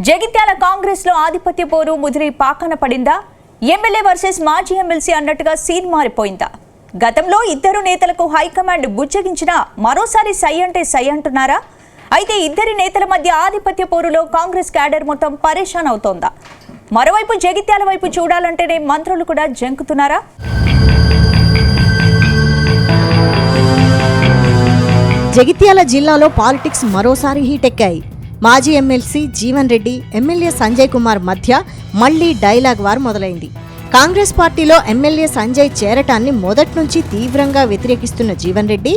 జగిత్యాల కాంగ్రెస్ లో ఆధిపత్య పోరు ముదిరి పాకన పడిందా? ఎమ్మెల్యే వర్సెస్ మాజీ ఎమ్మెల్సీ అన్నట్టుగా సీన్ మారిపోయిందా? గతంలో ఇద్దరు నేతలకు హైకమాండ్ బుజ్జగించినా మరోసారి సై అంటే సై అంటున్నారా? అయితే ఇద్దరి నేతల మధ్య ఆధిపత్య పోరులో కాంగ్రెస్ క్యాడర్ మొత్తం పరేషాన్ అవుతోందా? మరోవైపు జగిత్యాల వైపు చూడాలంటేనే మంత్రులు కూడా జంకుతున్నారా? జగిత్యాల జిల్లాలో పాలిటిక్స్ మరోసారి హీట్ ఎక్కాయి. మాజీ ఎమ్మెల్సీ జీవన్ రెడ్డి, ఎమ్మెల్యే సంజయ్ కుమార్ మధ్య మళ్లీ డైలాగ్ వార్ మొదలైంది. కాంగ్రెస్ పార్టీలో ఎమ్మెల్యే సంజయ్ చేరటాన్ని మొదటి నుంచి తీవ్రంగా వ్యతిరేకిస్తున్న జీవన్ రెడ్డి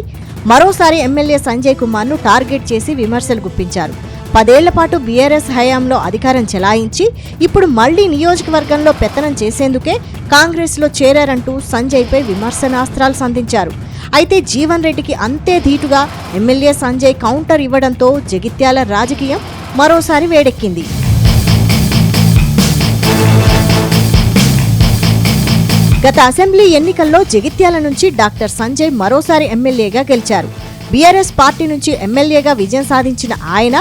మరోసారి ఎమ్మెల్యే సంజయ్ కుమార్ను టార్గెట్ చేసి విమర్శలు గుప్పించారు. 10 ఏళ్ల పాటు బీఆర్ఎస్ హయాంలో అధికారం చెలాయించి ఇప్పుడు మళ్లీ నియోజకవర్గంలో పెత్తనం చేసేందుకే కాంగ్రెస్లో చేరారంటూ సంజయ్పై విమర్శనాస్త్రాలు సంధించారు. అయితే జీవన్ రెడ్డికి అంతే ధీటుగా ఎమ్మెల్యే సంజయ్ కౌంటర్ ఇవ్వడంతో జగిత్యాల రాజకీయం మరోసారి వేడెక్కింది. గత అసెంబ్లీ ఎన్నికల్లో జగిత్యాల నుంచి డాక్టర్ సంజయ్ మరోసారి ఎమ్మెల్యేగా గెలిచారు. బీఆర్ఎస్ పార్టీ నుంచి ఎమ్మెల్యేగా విజయం సాధించిన ఆయన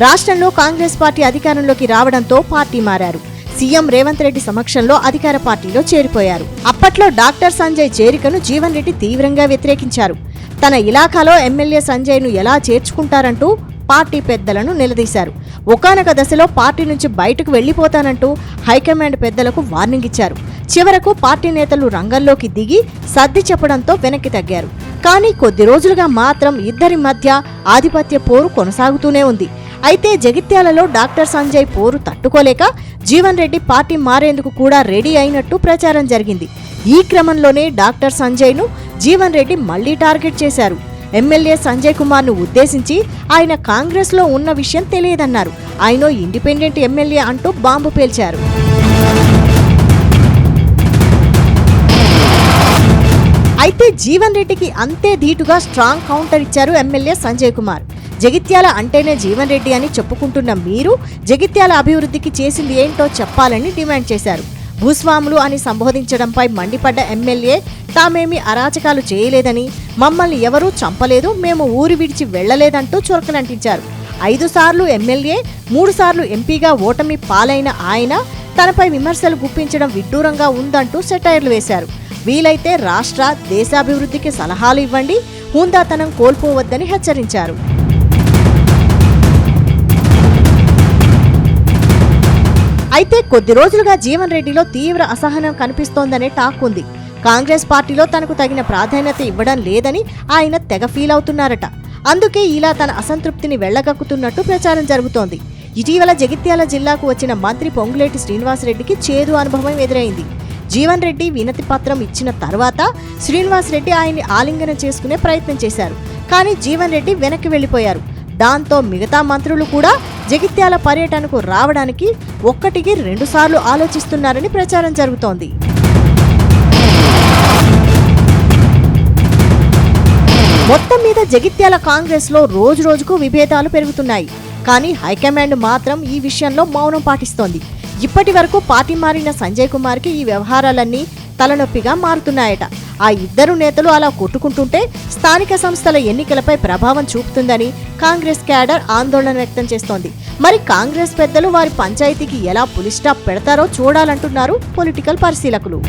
రాష్ట్రంలో కాంగ్రెస్ పార్టీ అధికారంలోకి రావడంతో పార్టీ మారారు. సీఎం రేవంత్ రెడ్డి సమక్షంలో అధికార పార్టీలో చేరిపోయారు. అప్పట్లో డాక్టర్ సంజయ్ చేరికను జీవన్ రెడ్డి తీవ్రంగా వ్యతిరేకించారు. తన ఇలాఖాలో ఎమ్మెల్యే సంజయ్ను ఎలా చేర్చుకుంటారంటూ పార్టీ పెద్దలను నిలదీశారు. ఒకానొక దశలో పార్టీ నుంచి బయటకు వెళ్లిపోతానంటూ హైకమాండ్ పెద్దలకు వార్నింగ్ ఇచ్చారు. చివరకు పార్టీ నేతలు రంగంలోకి దిగి సర్ది చెప్పడంతో వెనక్కి తగ్గారు. కానీ కొద్ది రోజులుగా మాత్రం ఇద్దరి మధ్య ఆధిపత్య పోరు కొనసాగుతూనే ఉంది. అయితే జగిత్యాలలో డాక్టర్ సంజయ్ పోరు తట్టుకోలేక జీవన్ రెడ్డి పార్టీ మారేందుకు కూడా రెడీ అయినట్టు ప్రచారం జరిగింది. ఈ క్రమంలోనే డాక్టర్ సంజయ్ను జీవన్ రెడ్డి మళ్లీ టార్గెట్ చేశారు. ఎమ్మెల్యే సంజయ్ కుమార్ను ఉద్దేశించి ఆయన కాంగ్రెస్లో ఉన్న విషయం తెలియదన్నారు. ఆయన ఇండిపెండెంట్ ఎమ్మెల్యే అంటూ బాంబు పేల్చారు. అయితే జీవన్ రెడ్డికి అంతే ధీటుగా స్ట్రాంగ్ కౌంటర్ ఇచ్చారు ఎమ్మెల్యే సంజయ్ కుమార్. జగిత్యాల అంటేనే జీవన్ రెడ్డి అని చెప్పుకుంటున్న మీరు జగిత్యాల అభివృద్ధికి చేసింది ఏంటో చెప్పాలని డిమాండ్ చేశారు. భూస్వాములు అని సంబోధించడంపై మండిపడ్డ ఎమ్మెల్యే తామేమి అరాచకాలు చేయలేదని, మమ్మల్ని ఎవరూ చంపలేదు, మేము ఊరి విడిచి వెళ్లలేదంటూ చురకలంటించారు. 5 సార్లు ఎమ్మెల్యే, 3 సార్లు ఎంపీగా ఓటమి పాలైన ఆయన తనపై విమర్శలు గుప్పించడం విడ్డూరంగా ఉందంటూ సెటైర్లు వేశారు. వీలైతే రాష్ట్ర దేశాభివృద్ధికి సలహాలు ఇవ్వండి, హుందాతనం కోల్పోవద్దని హెచ్చరించారు. అయితే కొద్ది రోజులుగా జీవన్ రెడ్డిలో తీవ్ర అసహనం కనిపిస్తోందనే టాక్ ఉంది. కాంగ్రెస్ పార్టీలో తనకు తగిన ప్రాధాన్యత ఇవ్వడం లేదని ఆయన తెగ ఫీల్ అవుతున్నారట. అందుకే ఇలా తన అసంతృప్తిని వెళ్లగక్కుతున్నట్టు ప్రచారం జరుగుతోంది. ఇటీవల జగిత్యాల జిల్లాకు వచ్చిన మంత్రి పొంగులేటి శ్రీనివాసరెడ్డికి చేదు అనుభవం ఎదురైంది. జీవన్ రెడ్డి వినతి పత్రం ఇచ్చిన తర్వాత శ్రీనివాసరెడ్డి ఆయన్ని ఆలింగనం చేసుకునే ప్రయత్నం చేశారు. కానీ జీవన్ రెడ్డి వెనక్కి వెళ్లిపోయారు. దాంతో మిగతా మంత్రులు కూడా జగిత్యాల పర్యటనకు రావడానికి 1కి 2 సార్లు ఆలోచిస్తున్నారని ప్రచారం జరుగుతోంది. మొత్తం మీద జగిత్యాల కాంగ్రెస్ లో రోజుకు విభేదాలు పెరుగుతున్నాయి. కానీ హైకమాండ్ మాత్రం ఈ విషయంలో మౌనం పాటిస్తోంది. ఇప్పటి వరకు పార్టీ మారిన సంజయ్ కుమార్కి ఈ వ్యవహారాలన్నీ తలనొప్పిగా మారుతున్నాయట. ఆ ఇద్దరు నేతలు అలా కొట్టుకుంటుంటే స్థానిక సంస్థల ఎన్నికలపై ప్రభావం చూపుతుందని కాంగ్రెస్ క్యాడర్ ఆందోళన వ్యక్తం చేస్తోంది. మరి కాంగ్రెస్ పెద్దలు వారి పంచాయతీకి ఎలా పులి స్టాప్ పెడతారో చూడాలంటున్నారు పొలిటికల్ పరిశీలకులు.